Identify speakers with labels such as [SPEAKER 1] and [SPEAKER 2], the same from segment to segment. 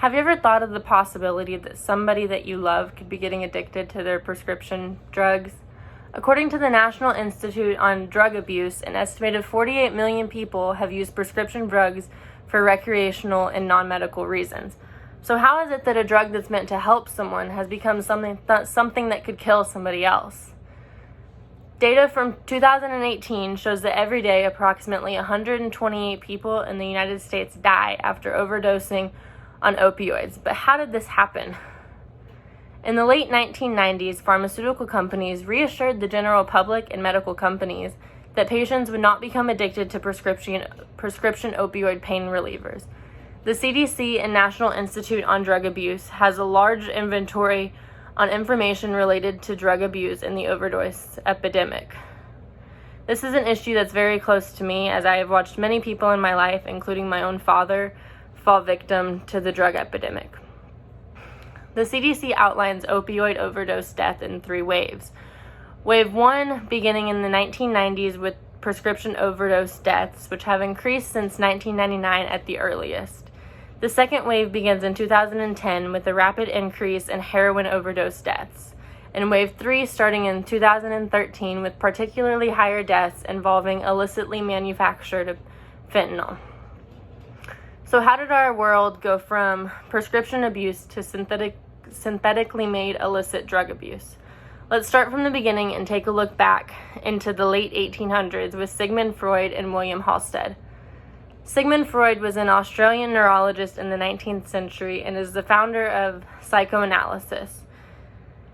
[SPEAKER 1] Have you ever thought of the possibility that somebody that you love could be getting addicted to their prescription drugs? According to the National Institute on Drug Abuse, an estimated 48 million people have used prescription drugs for recreational and non-medical reasons. So how is it that a drug that's meant to help someone has become something that could kill somebody else? Data from 2018 shows that every day approximately 128 people in the United States die after overdosing on opioids. But how did this happen? In the late 1990s, pharmaceutical companies reassured the general public and medical companies that patients would not become addicted to prescription opioid pain relievers. The CDC and National Institute on Drug Abuse has a large inventory on information related to drug abuse and the overdose epidemic. This is an issue that's very close to me, as I have watched many people in my life, including my own father, fall victim to the drug epidemic. The CDC outlines opioid overdose death in 3 waves. Wave 1 beginning in the 1990s with prescription overdose deaths, which have increased since 1999 at the earliest. The second wave begins in 2010 with a rapid increase in heroin overdose deaths, and wave 3 starting in 2013 with particularly higher deaths involving illicitly manufactured fentanyl. So how did our world go from prescription abuse to synthetically made illicit drug abuse? Let's start from the beginning and take a look back into the late 1800s with Sigmund Freud and William Halsted. Sigmund Freud was an Australian neurologist in the 19th century and is the founder of psychoanalysis.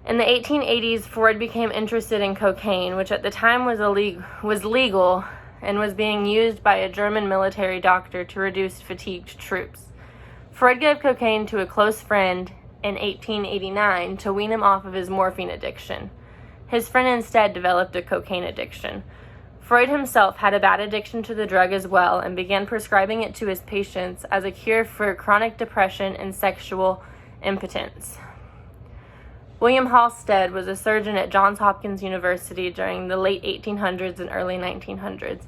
[SPEAKER 1] In the 1880s, Freud became interested in cocaine, which at the time was legal and was being used by a German military doctor to reduce fatigued troops. Freud gave cocaine to a close friend in 1889 to wean him off of his morphine addiction. His friend instead developed a cocaine addiction. Freud himself had a bad addiction to the drug as well and began prescribing it to his patients as a cure for chronic depression and sexual impotence. William Halsted was a surgeon at Johns Hopkins University during the late 1800s and early 1900s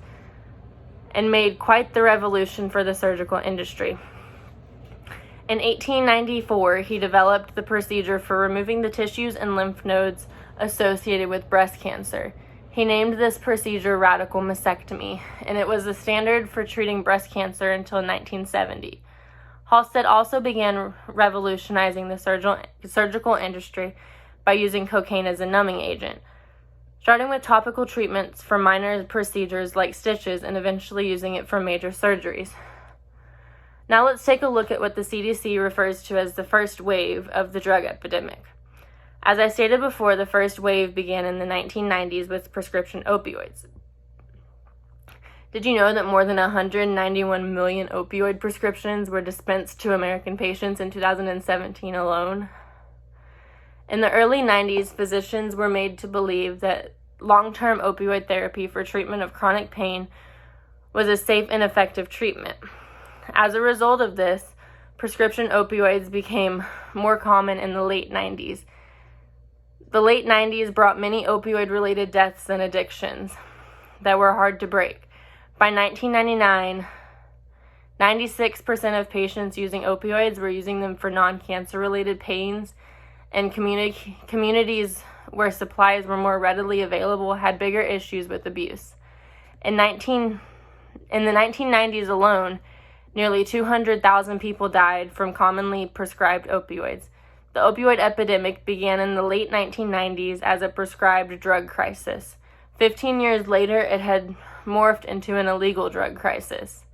[SPEAKER 1] and made quite the revolution for the surgical industry. In 1894, he developed the procedure for removing the tissues and lymph nodes associated with breast cancer. He named this procedure radical mastectomy, and it was the standard for treating breast cancer until 1970. Halsted also began revolutionizing the surgical industry by using cocaine as a numbing agent, starting with topical treatments for minor procedures like stitches and eventually using it for major surgeries. Now let's take a look at what the CDC refers to as the first wave of the drug epidemic. As I stated before, the first wave began in the 1990s with prescription opioids. Did you know that more than 191 million opioid prescriptions were dispensed to American patients in 2017 alone? In the early 90s, physicians were made to believe that long-term opioid therapy for treatment of chronic pain was a safe and effective treatment. As a result of this, prescription opioids became more common in the late 90s. The late 90s brought many opioid-related deaths and addictions that were hard to break. By 1999, 96% of patients using opioids were using them for non-cancer-related pains, and communities where supplies were more readily available had bigger issues with abuse. In the 1990s alone, nearly 200,000 people died from commonly prescribed opioids. The opioid epidemic began in the late 1990s as a prescribed drug crisis. 15 years later, it had morphed into an illegal drug crisis.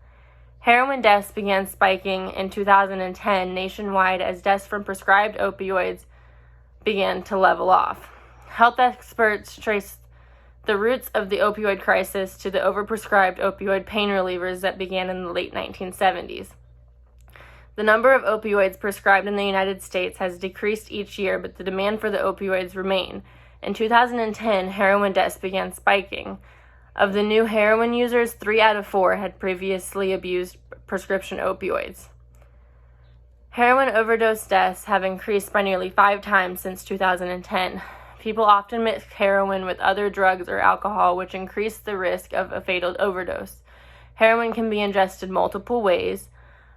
[SPEAKER 1] Heroin deaths began spiking in 2010 nationwide as deaths from prescribed opioids began to level off. Health experts trace the roots of the opioid crisis to the overprescribed opioid pain relievers that began in the late 1970s. The number of opioids prescribed in the United States has decreased each year, but the demand for the opioids remained. In 2010, heroin deaths began spiking. Of the new heroin users, 3 out of 4 had previously abused prescription opioids. Heroin overdose deaths have increased by nearly 5 times since 2010. People often mix heroin with other drugs or alcohol, which increase the risk of a fatal overdose. Heroin can be ingested multiple ways,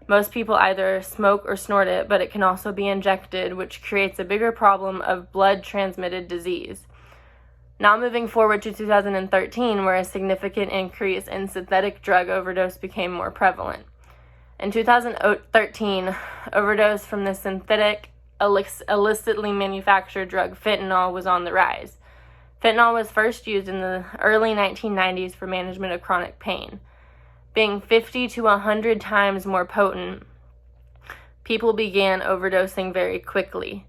[SPEAKER 1] Most people either smoke or snort it, but it can also be injected, which creates a bigger problem of blood-transmitted disease. Now moving forward to 2013, where a significant increase in synthetic drug overdose became more prevalent. In 2013, overdose from the synthetic, illicitly manufactured drug fentanyl was on the rise. Fentanyl was first used in the early 1990s for management of chronic pain. Being 50 to 100 times more potent, people began overdosing very quickly.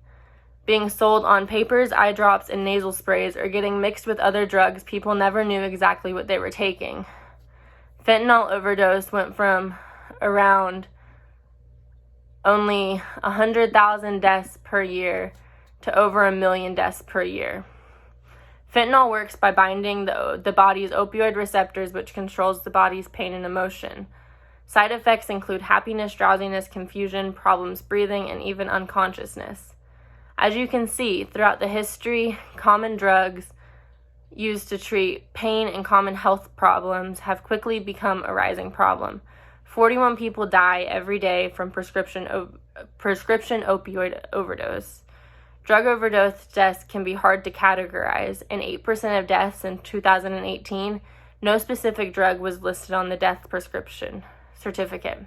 [SPEAKER 1] Being sold on papers, eye drops, and nasal sprays, or getting mixed with other drugs, people never knew exactly what they were taking. Fentanyl overdose went from around only 100,000 deaths per year to over 1 million deaths per year. Fentanyl works by binding the body's opioid receptors, which controls the body's pain and emotion. Side effects include happiness, drowsiness, confusion, problems breathing, and even unconsciousness. As you can see, throughout the history, common drugs used to treat pain and common health problems have quickly become a rising problem. 41 people die every day from prescription opioid overdose. Drug overdose deaths can be hard to categorize. In 8% of deaths in 2018, no specific drug was listed on the death prescription certificate.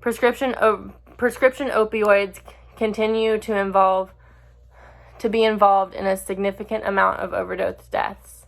[SPEAKER 1] Prescription opioids continue to be involved in a significant amount of overdose deaths.